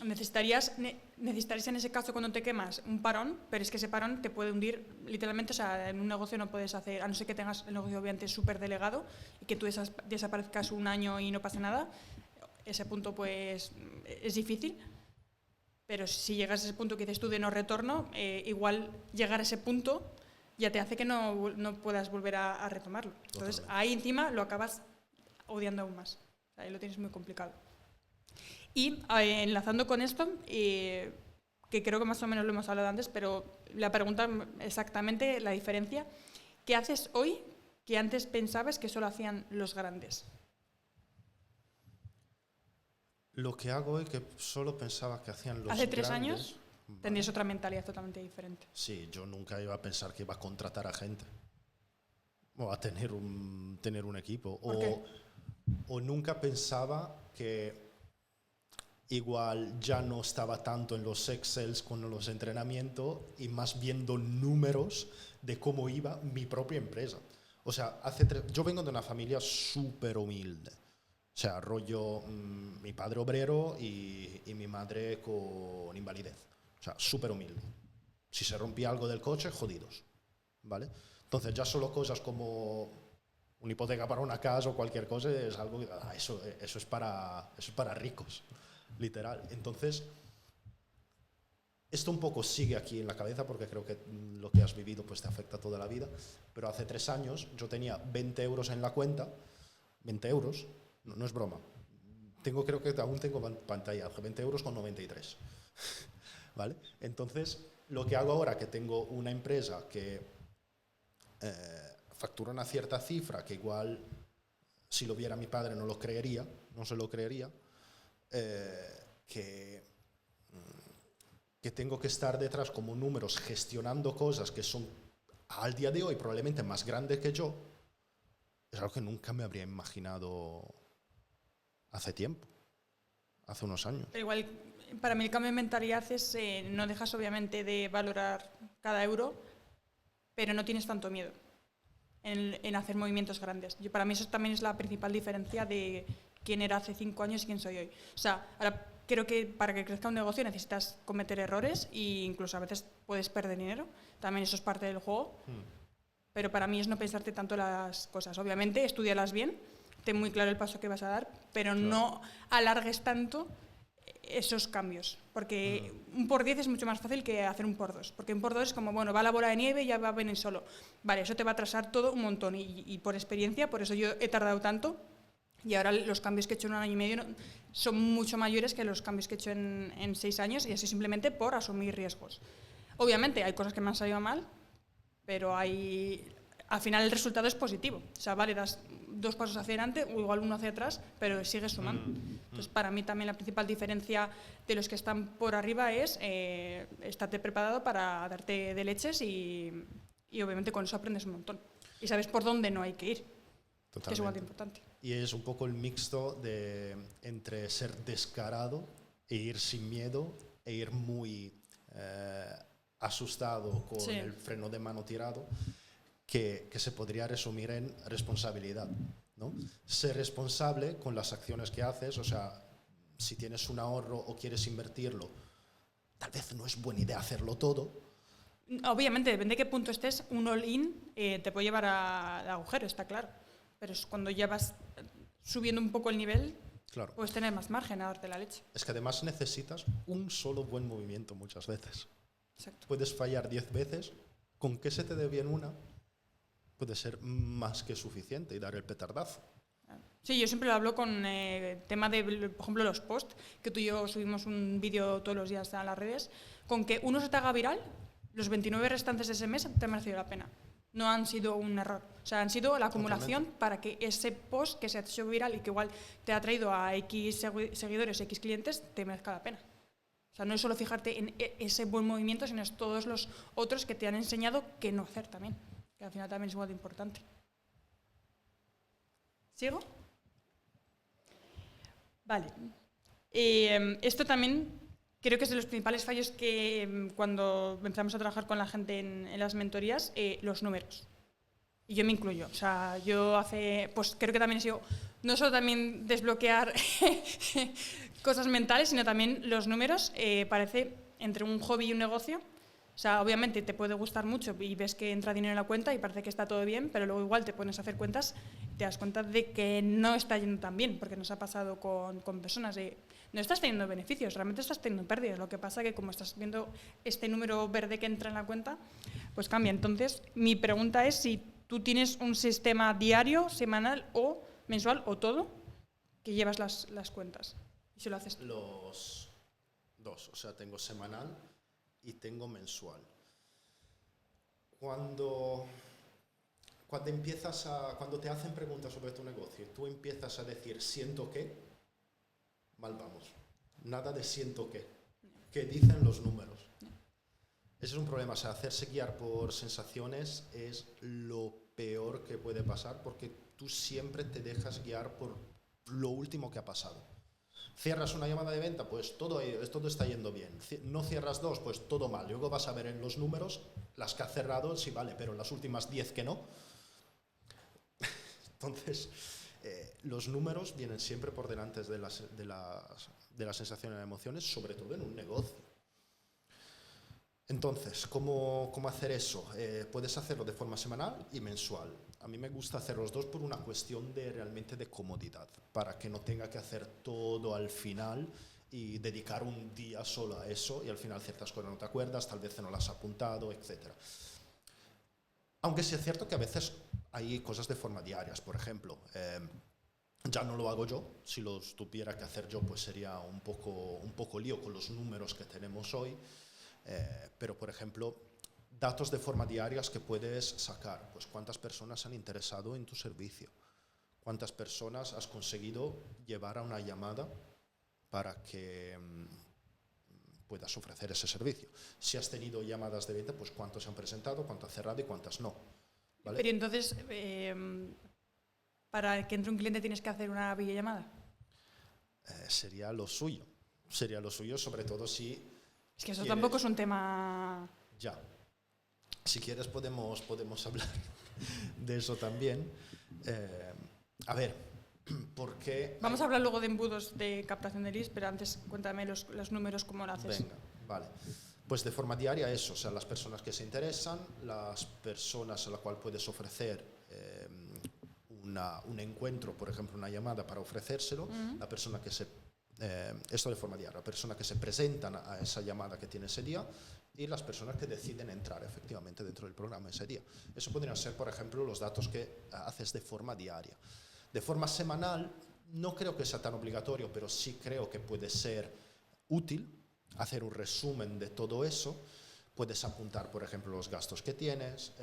Necesitarías en ese caso cuando te quemas un parón, pero es que ese parón te puede hundir literalmente. O sea, en un negocio no puedes hacer, a no ser que tengas el negocio obviamente súper delegado y que tú desaparezcas un año y no pase nada. Ese punto pues es difícil, pero si llegas a ese punto que dices tú de no retorno, igual llegar a ese punto ya te hace que no puedas volver a retomarlo. Entonces ahí encima lo acabas odiando aún más. O sea, ahí lo tienes muy complicado. Y enlazando con esto, que creo que más o menos lo hemos hablado antes, pero la pregunta exactamente, la diferencia, ¿qué haces hoy que antes pensabas que solo hacían los grandes? Lo que hago hoy que solo pensaba que hacían los grandes. Hace 3 años tendrías otra mentalidad totalmente diferente. Sí, yo nunca iba a pensar que iba a contratar a gente o a tener un equipo. ¿Por qué? O nunca pensaba que igual ya no estaba tanto en los Excels con los entrenamientos y más viendo números de cómo iba mi propia empresa. O sea, yo vengo de una familia súper humilde. O sea, rollo mi padre obrero y mi madre con invalidez. O sea, súper humilde. Si se rompía algo del coche, jodidos. ¿Vale? Entonces ya solo cosas como una hipoteca para una casa o cualquier cosa es algo, eso es para ricos, literal. Entonces, esto un poco sigue aquí en la cabeza porque creo que lo que has vivido pues te afecta toda la vida. Pero hace 3 años yo tenía 20 euros en la cuenta, 20 euros, no es broma. Creo que aún tengo pantalla, 20 euros con 93. ¿Vale? Entonces, lo que hago ahora que tengo una empresa que factura una cierta cifra, que igual si lo viera mi padre no se lo creería, que tengo que estar detrás como números gestionando cosas que son al día de hoy probablemente más grandes que yo, es algo que nunca me habría imaginado hace tiempo, hace unos años. Pero igual, para mí el cambio de mentalidad es, no dejas obviamente de valorar cada euro, pero no tienes tanto miedo en hacer movimientos grandes. Para mí eso también es la principal diferencia de quién era hace 5 años y quién soy hoy. O sea, ahora creo que para que crezca un negocio necesitas cometer errores e incluso a veces puedes perder dinero. También eso es parte del juego. Pero para mí es no pensarte tanto las cosas. Obviamente, estudialas bien, ten muy claro el paso que vas a dar, pero claro, no alargues tanto esos cambios. Porque un por 10 es mucho más fácil que hacer un por 2. Porque un por 2 es como, bueno, va la bola de nieve y ya va a venir solo. Vale, eso te va a atrasar todo un montón. Y por experiencia, por eso yo he tardado tanto. Y ahora los cambios que he hecho en 1 año y medio son mucho mayores que los cambios que he hecho en 6 años, y así simplemente por asumir riesgos. Obviamente hay cosas que me han salido mal, pero al final el resultado es positivo. O sea, vale, das 2 pasos hacia adelante o igual 1 hacia atrás, pero sigues sumando. Entonces, para mí también la principal diferencia de los que están por arriba es estarte preparado para darte de leches y obviamente con eso aprendes un montón. Y sabes por dónde no hay que ir. Totalmente. Que es igual de importante. Y es un poco el mixto entre ser descarado e ir sin miedo e ir muy asustado con el freno de mano tirado, que se podría resumir en responsabilidad, ¿no? Ser responsable con las acciones que haces. O sea, si tienes un ahorro o quieres invertirlo, tal vez no es buena idea hacerlo todo. Obviamente, depende de qué punto estés, un all-in te puede llevar al agujero, está claro. Pero es cuando ya vas subiendo un poco el nivel, claro, puedes tener más margen a darte la leche. Es que además necesitas un solo buen movimiento muchas veces. Exacto. Puedes fallar 10 veces, con que se te dé bien una, puede ser más que suficiente y dar el petardazo. Sí, yo siempre lo hablo con tema de, por ejemplo, los posts, que tú y yo subimos un vídeo todos los días a las redes, con que uno se te haga viral, los 29 restantes de ese mes te ha merecido la pena. No han sido un error, o sea, han sido la acumulación para que ese post que se ha hecho viral y que igual te ha traído a X seguidores, X clientes, te merezca la pena. O sea, no es solo fijarte en ese buen movimiento, sino es todos los otros que te han enseñado qué no hacer también, que al final también es igual de importante. ¿Sigo? Vale. Esto también creo que es de los principales fallos que cuando empezamos a trabajar con la gente en las mentorías, los números. Y yo me incluyo. O sea, yo pues creo que también he sido, no solo también desbloquear cosas mentales, sino también los números, parece entre un hobby y un negocio. O sea, obviamente te puede gustar mucho y ves que entra dinero en la cuenta y parece que está todo bien, pero luego igual te pones a hacer cuentas y te das cuenta de que no está yendo tan bien, porque nos ha pasado con personas de no estás teniendo beneficios, realmente estás teniendo pérdidas. Lo que pasa es que como estás viendo este número verde que entra en la cuenta, pues cambia. Entonces, mi pregunta es si tú tienes un sistema diario, semanal o mensual o todo que llevas las cuentas. Y si lo haces tú. Los dos, o sea, tengo semanal y tengo mensual. Cuando te hacen preguntas sobre tu negocio, tú empiezas a decir siento que, mal vamos. Nada de siento que. ¿Qué dicen los números? Ese es un problema, o sea, hacerse guiar por sensaciones es lo peor que puede pasar porque tú siempre te dejas guiar por lo último que ha pasado. Cierras una llamada de venta, pues todo está yendo bien. No cierras dos, pues todo mal. Luego vas a ver en los números las que has cerrado, sí vale, pero en las últimas 10 que no. Entonces, los números vienen siempre por delante de las sensaciones y emociones, sobre todo en un negocio. Entonces, ¿cómo hacer eso? Puedes hacerlo de forma semanal y mensual. A mí me gusta hacer los dos por una cuestión realmente de comodidad, para que no tenga que hacer todo al final y dedicar un día solo a eso y al final ciertas cosas no te acuerdas, tal vez no las has apuntado, etc. Aunque sí es cierto que a veces hay cosas de forma diarias, por ejemplo. Ya no lo hago yo, si lo tuviera que hacer yo pues sería un poco lío con los números que tenemos hoy. Pero, por ejemplo, datos de forma diarias que puedes sacar, pues cuántas personas han interesado en tu servicio, cuántas personas has conseguido llevar a una llamada para que puedas ofrecer ese servicio. Si has tenido llamadas de venta, pues cuántos se han presentado, cuántas has cerrado y cuántas no. ¿Vale? Pero entonces, para que entre un cliente tienes que hacer una videollamada. Sería lo suyo, sobre todo si... Es que eso tampoco es un tema... Ya. Si quieres podemos hablar de eso también. A ver, ¿por qué...? Vamos a hablar luego de embudos de captación de leads, pero antes cuéntame los números, cómo lo haces. Venga, vale. Pues de forma diaria eso, o sea, las personas que se interesan, las personas a las cuales puedes ofrecer un encuentro, por ejemplo, una llamada para ofrecérselo, la persona que esto de forma diaria, la persona que se presentan a esa llamada que tiene ese día y las personas que deciden entrar efectivamente dentro del programa ese día. Eso podrían ser, por ejemplo, los datos que haces de forma diaria. De forma semanal, no creo que sea tan obligatorio, pero sí creo que puede ser útil hacer un resumen de todo eso. Puedes apuntar, por ejemplo, los gastos que tienes,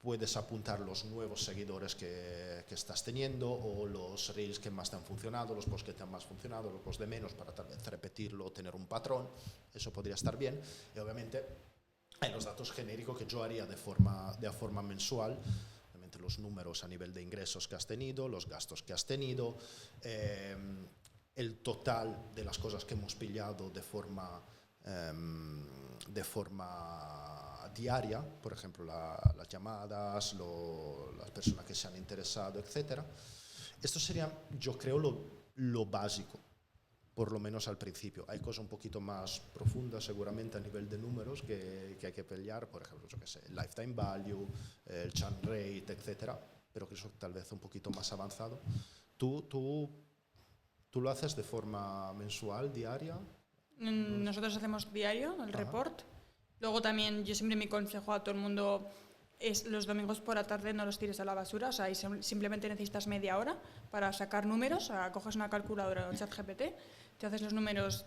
puedes apuntar los nuevos seguidores que estás teniendo o los reels que más te han funcionado, los posts que te han más funcionado, los posts de menos, para tal vez repetirlo o tener un patrón. Eso podría estar bien. Y obviamente hay los datos genéricos que yo haría de forma mensual, obviamente los números a nivel de ingresos que has tenido, los gastos que has tenido, el total de las cosas que hemos pillado de forma diaria, por ejemplo, las llamadas, las personas que se han interesado, etc. Esto sería, yo creo, lo básico, por lo menos al principio. Hay cosas un poquito más profundas seguramente a nivel de números que hay que pelear, por ejemplo, yo qué sé, el lifetime value, el churn rate, etc. Pero que eso tal vez un poquito más avanzado. ¿Tú lo haces de forma mensual, diaria? Nosotros hacemos diario el report. Luego también yo siempre mi consejo a todo el mundo es los domingos por la tarde no los tires a la basura, o sea, simplemente necesitas media hora para sacar números, o sea, coges una calculadora o un ChatGPT, te haces los números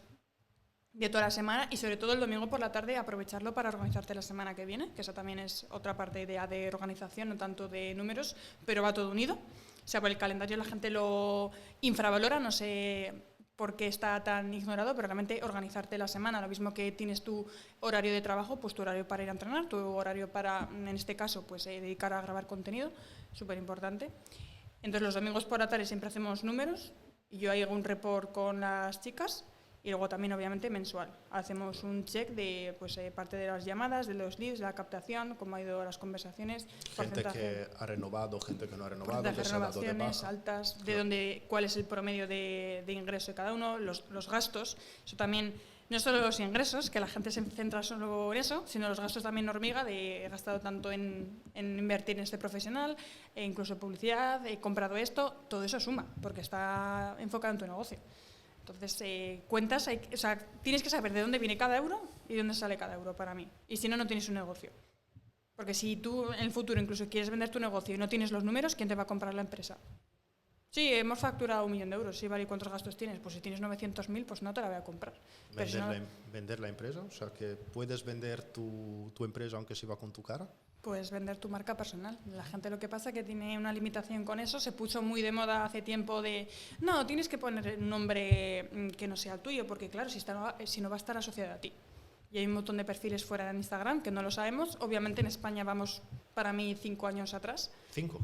de toda la semana y sobre todo el domingo por la tarde aprovecharlo para organizarte la semana que viene, que esa también es otra parte de organización, no tanto de números, pero va todo unido. O sea, por el calendario la gente lo infravalora, no sé por qué está tan ignorado, pero realmente organizarte la semana, lo mismo que tienes tu horario de trabajo, pues tu horario para ir a entrenar, tu horario para, en este caso, pues dedicar a grabar contenido, súper importante. Entonces los domingos por la tarde siempre hacemos números, y yo hago un report con las chicas, y luego también, obviamente, mensual. Hacemos un check de parte de las llamadas, de los leads, de la captación, cómo ha ido las conversaciones. Gente que ha renovado, gente que no ha renovado, que se ha dado de renovaciones baja. altas, cuál es el promedio de ingreso de cada uno, los gastos. Eso también, no solo los ingresos, que la gente se centra solo en eso, sino los gastos también hormiga, de he gastado tanto en invertir en este profesional, e incluso en publicidad, he comprado esto, todo eso suma, porque está enfocado en tu negocio. Entonces, cuentas, tienes que saber de dónde viene cada euro y de dónde sale cada euro para mí. Y si no, no tienes un negocio. Porque si tú en el futuro incluso quieres vender tu negocio y no tienes los números, ¿quién te va a comprar la empresa? Sí, hemos facturado 1 millón de euros. Sí, vale, ¿y cuántos gastos tienes? Pues si tienes 900.000, pues no te la voy a comprar. ¿Vender la empresa? O sea, que puedes vender tu empresa aunque se va con tu cara. Pues vender tu marca personal. La gente lo que pasa es que tiene una limitación con eso. Se puso muy de moda hace tiempo de no, tienes que poner un nombre que no sea el tuyo, porque claro, si no va a estar asociado a ti. Y hay un montón de perfiles fuera de Instagram que no lo sabemos. Obviamente en España vamos, para mí, 5 años atrás. ¿5?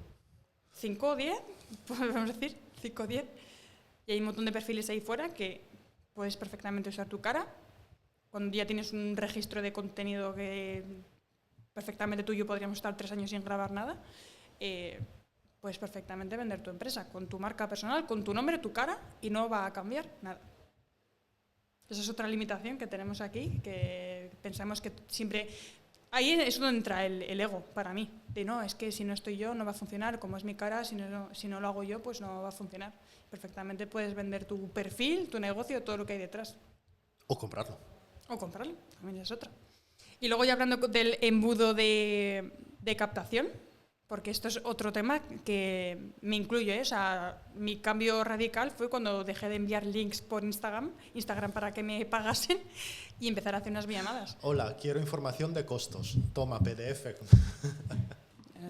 5 o 10, podemos decir, 5 o 10. Y hay un montón de perfiles ahí fuera que puedes perfectamente usar tu cara. Cuando ya tienes un registro de contenido que perfectamente tú y yo podríamos estar 3 años sin grabar nada, puedes perfectamente vender tu empresa con tu marca personal, con tu nombre, tu cara, y no va a cambiar nada. Esa es otra limitación que tenemos aquí, que pensamos que siempre... Ahí es donde entra el ego, para mí, de no, es que si no estoy yo no va a funcionar, como es mi cara, si no lo hago yo, pues no va a funcionar. Perfectamente puedes vender tu perfil, tu negocio, todo lo que hay detrás. O comprarlo. O comprarlo, también es otra. Y luego ya hablando del embudo de captación, porque esto es otro tema que me incluyo, o sea, mi cambio radical fue cuando dejé de enviar links por Instagram para que me pagasen y empezar a hacer unas llamadas. Hola, quiero información de costos. Toma, PDF.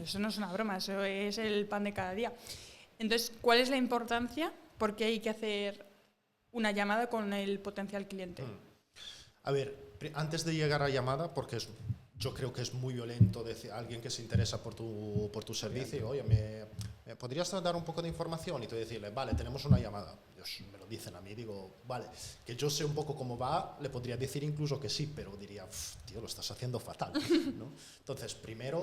Eso no es una broma, eso es el pan de cada día. Entonces, ¿cuál es la importancia? ¿Por qué hay que hacer una llamada con el potencial cliente? A ver, antes de llegar a llamada, porque yo creo que es muy violento decir a alguien que se interesa por tu servicio, oye, ¿me podrías dar un poco de información? Y tú decirle, vale, tenemos una llamada. Ellos me lo dicen a mí, digo, vale, que yo sé un poco cómo va, le podría decir incluso que sí, pero diría, tío, lo estás haciendo fatal, ¿no? Entonces, primero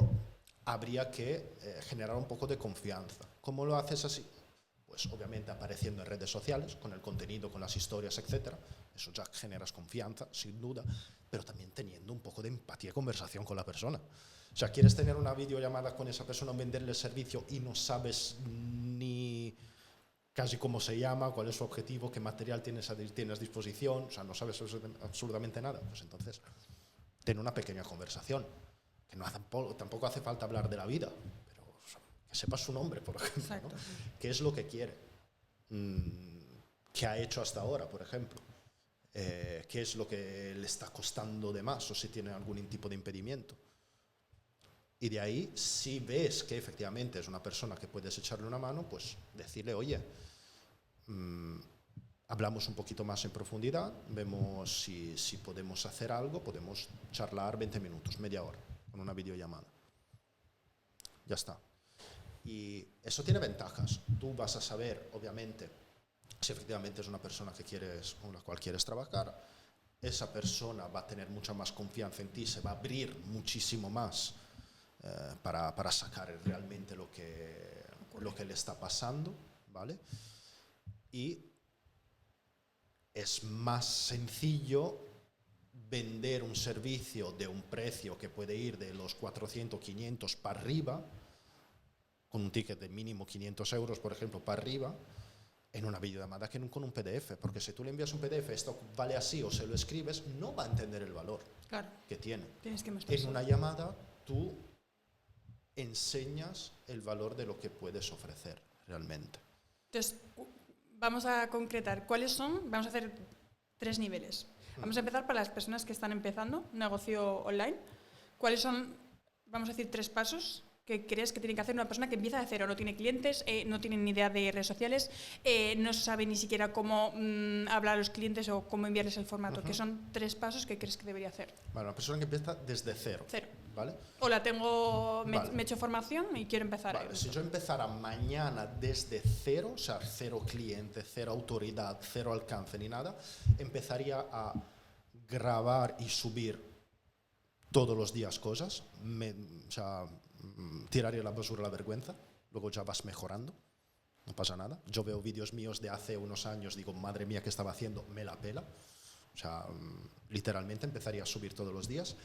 habría que generar un poco de confianza. ¿Cómo lo haces así? Pues obviamente apareciendo en redes sociales, con el contenido, con las historias, etcétera. Eso ya generas confianza, sin duda, pero también teniendo un poco de empatía y conversación con la persona. O sea, quieres tener una videollamada con esa persona, venderle el servicio y no sabes ni casi cómo se llama, cuál es su objetivo, qué material tienes a disposición, o sea, no sabes absolutamente nada. Pues entonces, ten una pequeña conversación, que tampoco hace falta hablar de la vida, pero o sea, que sepas su nombre, por ejemplo, ¿no? ¿Qué es lo que quiere? ¿Qué ha hecho hasta ahora, por ejemplo? ¿Qué es lo que le está costando de más o si tiene algún tipo de impedimento? Y de ahí, si ves que efectivamente es una persona que puedes echarle una mano, pues decirle, oye, hablamos un poquito más en profundidad, vemos si podemos hacer algo, podemos charlar 20 minutos, media hora, con una videollamada. Ya está. Y eso tiene ventajas. Tú vas a saber, obviamente, si efectivamente es una persona con la cual quieres trabajar, esa persona va a tener mucha más confianza en ti, se va a abrir muchísimo más para sacar realmente lo que le está pasando, ¿vale? Y es más sencillo vender un servicio de un precio que puede ir de los 400, 500 para arriba, con un ticket de mínimo 500 euros, por ejemplo, para arriba, en una videollamada que con un PDF, porque si tú le envías un PDF, esto vale así, o se lo escribes, no va a entender el valor que tiene. Tienes que mostrar. En una llamada tú enseñas el valor de lo que puedes ofrecer realmente. Entonces, vamos a concretar cuáles son, vamos a hacer 3 niveles. Vamos a empezar para las personas que están empezando un negocio online. ¿Cuáles son, vamos a decir, 3 pasos que crees que tiene que hacer una persona que empieza de cero? No tiene clientes, no tiene ni idea de redes sociales, no sabe ni siquiera cómo hablar a los clientes o cómo enviarles el formato. ¿Qué son 3 pasos que crees que debería hacer? Bueno, una persona que empieza desde cero. ¿Vale? Hola, me he hecho formación y quiero empezar. Vale, si yo empezara mañana desde cero, o sea, cero cliente, cero autoridad, cero alcance ni nada, empezaría a grabar y subir todos los días cosas, tiraría la basura a la vergüenza, luego ya vas mejorando, no pasa nada. Yo veo vídeos míos de hace unos años, digo, madre mía, ¿qué estaba haciendo? Me la pela. O sea, literalmente empezaría a subir todos los días.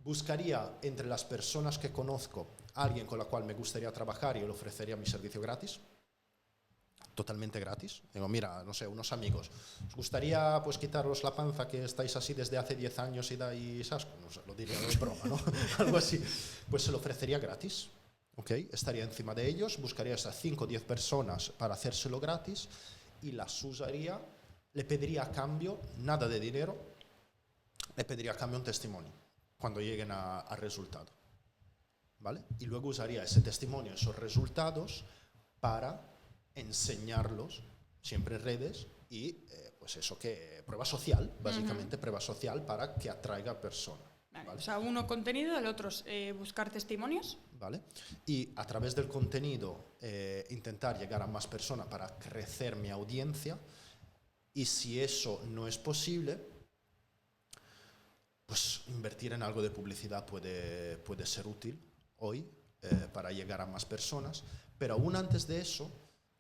Buscaría entre las personas que conozco a alguien con la cual me gustaría trabajar y le ofrecería mi servicio gratis, totalmente gratis. Digo, mira, no sé, unos amigos, ¿os gustaría pues quitaros la panza que estáis así desde hace 10 años y dais asco? No sé, lo diría de broma, ¿no? Algo así. Pues se lo ofrecería gratis, ¿ok? Estaría encima de ellos, buscaría esas 5 o 10 personas para hacérselo gratis y las usaría, le pediría a cambio, nada de dinero, le pediría a cambio un testimonio cuando lleguen a resultado, ¿vale? Y luego usaría ese testimonio, esos resultados, para enseñarlos, siempre en redes, y pues eso que, prueba social, básicamente prueba social para que atraiga personas. ¿Vale? O sea, uno contenido, el otro buscar testimonios. ¿Vale? Y a través del contenido intentar llegar a más personas para crecer mi audiencia, y si eso no es posible, pues invertir en algo de publicidad puede ser útil hoy para llegar a más personas, pero aún antes de eso,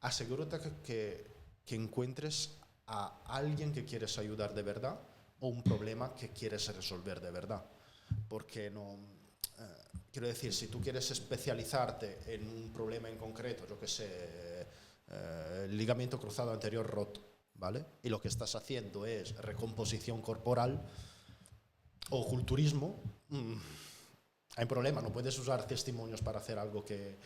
asegúrate que encuentres a alguien que quieres ayudar de verdad o un problema que quieres resolver de verdad. Porque no, quiero decir, si tú quieres especializarte en un problema en concreto, yo que sé, el ligamento cruzado anterior roto, ¿vale? Y lo que estás haciendo es recomposición corporal o culturismo, hay problema, no puedes usar testimonios para hacer algo que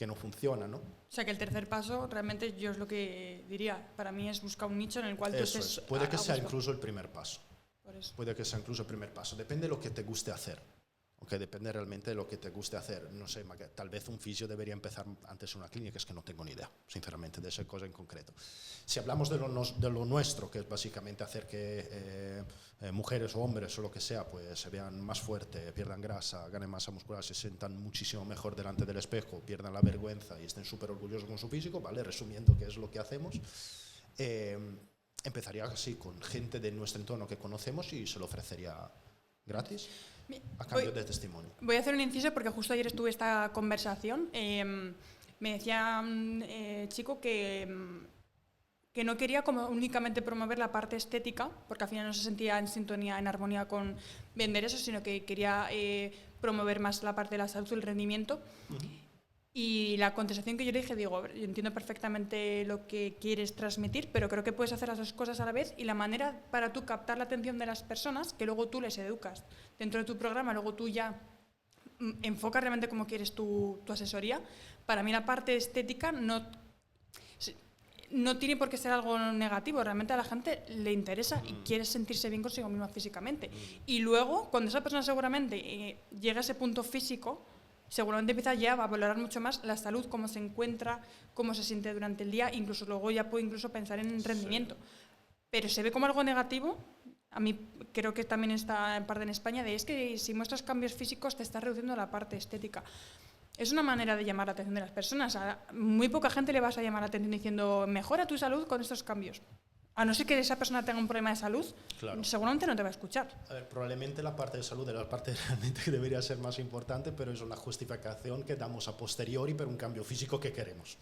no funciona, ¿no? O sea que el tercer paso, realmente yo es lo que diría, para mí es buscar un nicho en el cual tú Eso estés... es. Puede que sea incluso el primer paso. Por eso. Puede que sea incluso el primer paso. Depende de lo que te guste hacer. Okay, depende realmente de lo que te guste hacer. No sé, tal vez un fisio debería empezar antes en una clínica, es que no tengo ni idea, sinceramente, de esa cosa en concreto. Si hablamos de lo nuestro, que es básicamente hacer que mujeres o hombres o lo que sea, pues se vean más fuertes, pierdan grasa, ganen masa muscular, se sientan muchísimo mejor delante del espejo, pierdan la vergüenza y estén súper orgullosos con su físico, ¿vale? Resumiendo qué es lo que hacemos, empezaría así con gente de nuestro entorno que conocemos y se lo ofrecería gratis a cambio de testimonio. Voy a hacer un inciso porque justo ayer estuve esta conversación. Me decía un chico que no quería como únicamente promover la parte estética, porque al final no se sentía en sintonía, en armonía con vender eso, sino que quería promover más la parte de la salud y el rendimiento. Y la contestación que yo le dije, digo, yo entiendo perfectamente lo que quieres transmitir, pero creo que puedes hacer las dos cosas a la vez, y la manera para tú captar la atención de las personas, que luego tú les educas dentro de tu programa, luego tú ya enfocas realmente cómo quieres tu asesoría. Para mí la parte estética no tiene por qué ser algo negativo, realmente a la gente le interesa y quiere sentirse bien consigo misma físicamente. Y luego, cuando esa persona seguramente llega a ese punto físico, seguramente empieza ya a valorar mucho más la salud, cómo se encuentra, cómo se siente durante el día, incluso luego ya puede incluso pensar en rendimiento. Pero se ve como algo negativo, a mí creo que también está en parte en España, de es que si muestras cambios físicos te estás reduciendo la parte estética. Es una manera de llamar la atención de las personas. A muy poca gente le vas a llamar la atención diciendo mejora tu salud con estos cambios. A no ser que esa persona tenga un problema de salud, claro, seguramente no te va a escuchar. A ver, probablemente la parte de salud es la parte realmente que debería ser más importante, pero es una justificación que damos a posteriori por un cambio físico que queremos.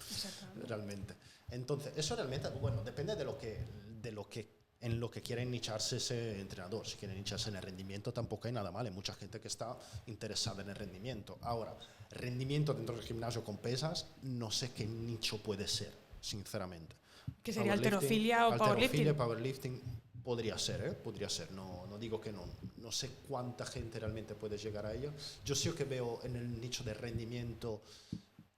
Realmente. Entonces, eso realmente, bueno, depende de lo que en lo que quiere nicharse ese entrenador. Si quiere nicharse en el rendimiento, tampoco hay nada mal. Hay mucha gente que está interesada en el rendimiento. Ahora, rendimiento dentro del gimnasio con pesas, no sé qué nicho puede ser, sinceramente. ¿Qué sería halterofilia o powerlifting? Powerlifting podría ser, podría ser. No digo que no. No sé cuánta gente realmente puede llegar a ella. Yo sí que veo en el nicho de rendimiento,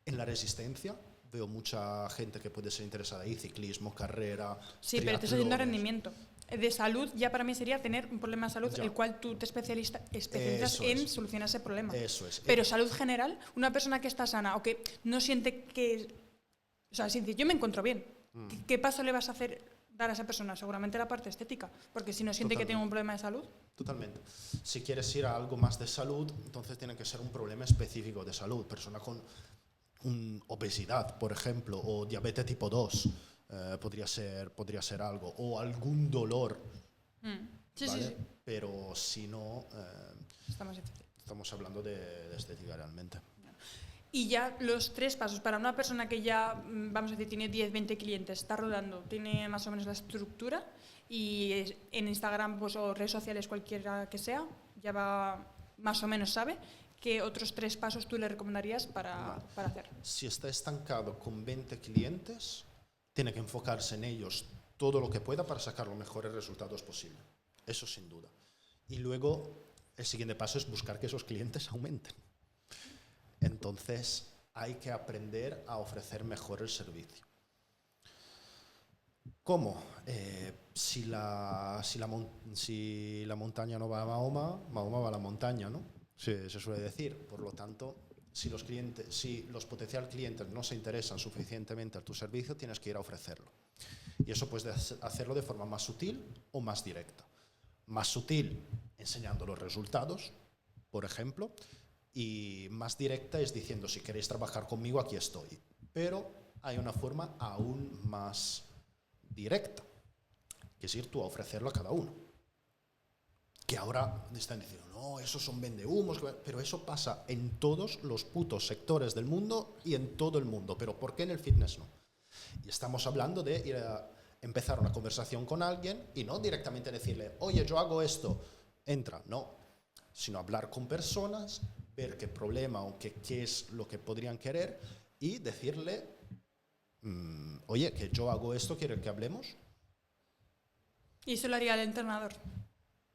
en la resistencia, veo mucha gente que puede ser interesada ahí, ciclismo, carrera, sí, pero te estoy diciendo rendimiento. De salud, ya para mí sería tener un problema de salud, ya. el cual tú te especializas en solucionar ese problema. Eso es. Pero salud general, una persona que está sana o que no siente que... O sea, si dices, yo me encuentro bien, ¿qué paso le vas a dar a esa persona? Seguramente la parte estética, porque si no siente que tiene un problema de salud. Totalmente. Si quieres ir a algo más de salud, entonces tiene que ser un problema específico de salud. Persona con obesidad, por ejemplo, o diabetes tipo 2, podría ser algo, o algún dolor, Sí, ¿vale? sí. Pero si no, Está más difícil. estamos hablando de estética realmente. Y ya los 3 pasos, para una persona que ya, vamos a decir, tiene 10, 20 clientes, está rodando, tiene más o menos la estructura y en Instagram pues, o redes sociales, cualquiera que sea, ya va, más o menos sabe, ¿qué otros 3 pasos tú le recomendarías para hacer? Si está estancado con 20 clientes, tiene que enfocarse en ellos todo lo que pueda para sacar los mejores resultados posibles. Eso sin duda. Y luego el siguiente paso es buscar que esos clientes aumenten. Entonces hay que aprender a ofrecer mejor el servicio. ¿Cómo? Si la montaña no va a Mahoma, Mahoma va a la montaña, ¿no? Se suele decir. Por lo tanto, si los potenciales clientes no se interesan suficientemente en tu servicio, tienes que ir a ofrecerlo. Y eso puedes hacerlo de forma más sutil o más directa. Más sutil, enseñando los resultados, por ejemplo, y más directa es diciendo, si queréis trabajar conmigo, aquí estoy. Pero hay una forma aún más directa, que es ir tú a ofrecerlo a cada uno. Que ahora están diciendo, no, esos son vendehumos, pero eso pasa en todos los putos sectores del mundo y en todo el mundo. Pero ¿por qué en el fitness no? Y estamos hablando de ir a empezar una conversación con alguien y no directamente decirle, oye, yo hago esto, entra, no. Sino hablar con personas, ver qué problema o qué es lo que podrían querer y decirle, oye, que yo hago esto, ¿quiere que hablemos? Y eso lo haría el entrenador,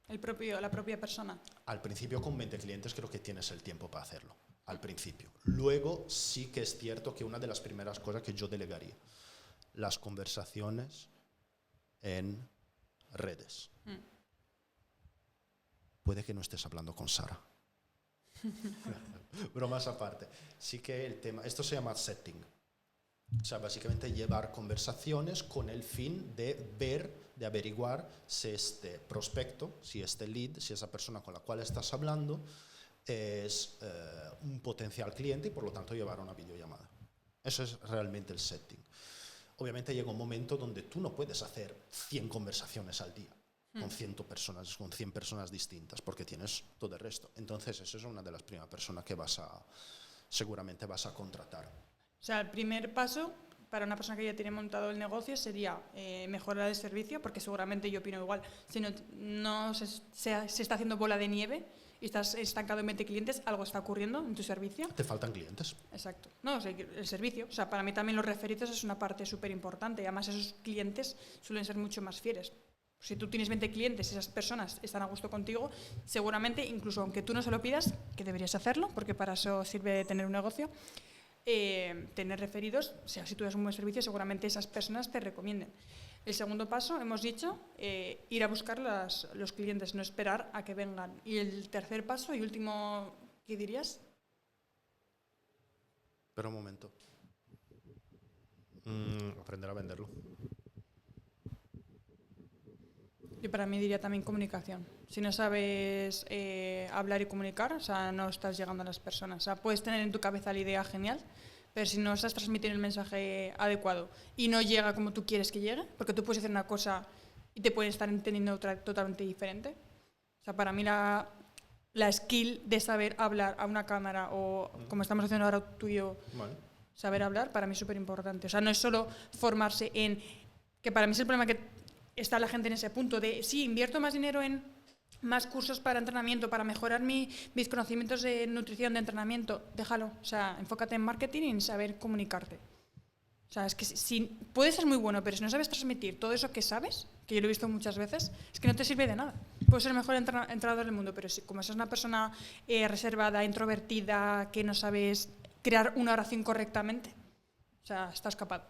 la propia persona. Al principio con 20 clientes creo que tienes el tiempo para hacerlo, al principio. Luego sí que es cierto que una de las primeras cosas que yo delegaría, las conversaciones en redes. Puede que no estés hablando con Sara. Bromas aparte. Sí que el tema, esto se llama setting. O sea, básicamente llevar conversaciones con el fin de ver, de averiguar si este prospecto, si este lead, si esa persona con la cual estás hablando es un potencial cliente y por lo tanto llevar una videollamada. Eso es realmente el setting. Obviamente llega un momento donde tú no puedes hacer 100 conversaciones al día con 100 personas distintas porque tienes todo el resto. Entonces, esa es una de las primeras personas que seguramente vas a contratar. O sea, el primer paso para una persona que ya tiene montado el negocio sería mejorar el servicio, porque seguramente yo opino igual. Si no se está haciendo bola de nieve y estás estancado en 20 clientes, algo está ocurriendo en tu servicio. Te faltan clientes. Exacto. No, o sea, el servicio. O sea, para mí también los referidos es una parte súper importante. Y además esos clientes suelen ser mucho más fieles. Si tú tienes 20 clientes y esas personas están a gusto contigo, seguramente, incluso aunque tú no se lo pidas, que deberías hacerlo, porque para eso sirve tener un negocio, tener referidos, o sea, si tú das un buen servicio, seguramente esas personas te recomienden. El segundo paso, hemos dicho, ir a buscar los clientes, no esperar a que vengan. Y el tercer paso y último, ¿qué dirías? Pero un momento. Aprender a venderlo. Yo para mí diría también comunicación. Si no sabes hablar y comunicar, o sea, no estás llegando a las personas. O sea, puedes tener en tu cabeza la idea genial, pero si no estás transmitiendo el mensaje adecuado y no llega como tú quieres que llegue, porque tú puedes hacer una cosa y te pueden estar entendiendo otra totalmente diferente. O sea, para mí la skill de saber hablar a una cámara o como estamos haciendo ahora tú y yo, Vale. saber hablar, para mí es súper importante. O sea, no es solo formarse en... Que para mí es el problema que está la gente en ese punto de, sí, invierto más dinero en más cursos para entrenamiento, para mejorar mis conocimientos de nutrición, de entrenamiento, déjalo. O sea, enfócate en marketing y en saber comunicarte. O sea, es que si puedes ser muy bueno, pero si no sabes transmitir todo eso que sabes, que yo lo he visto muchas veces, es que no te sirve de nada. Puedes ser el mejor entrenador del mundo, pero si como sos una persona reservada, introvertida, que no sabes crear una oración correctamente, o sea, estás capado.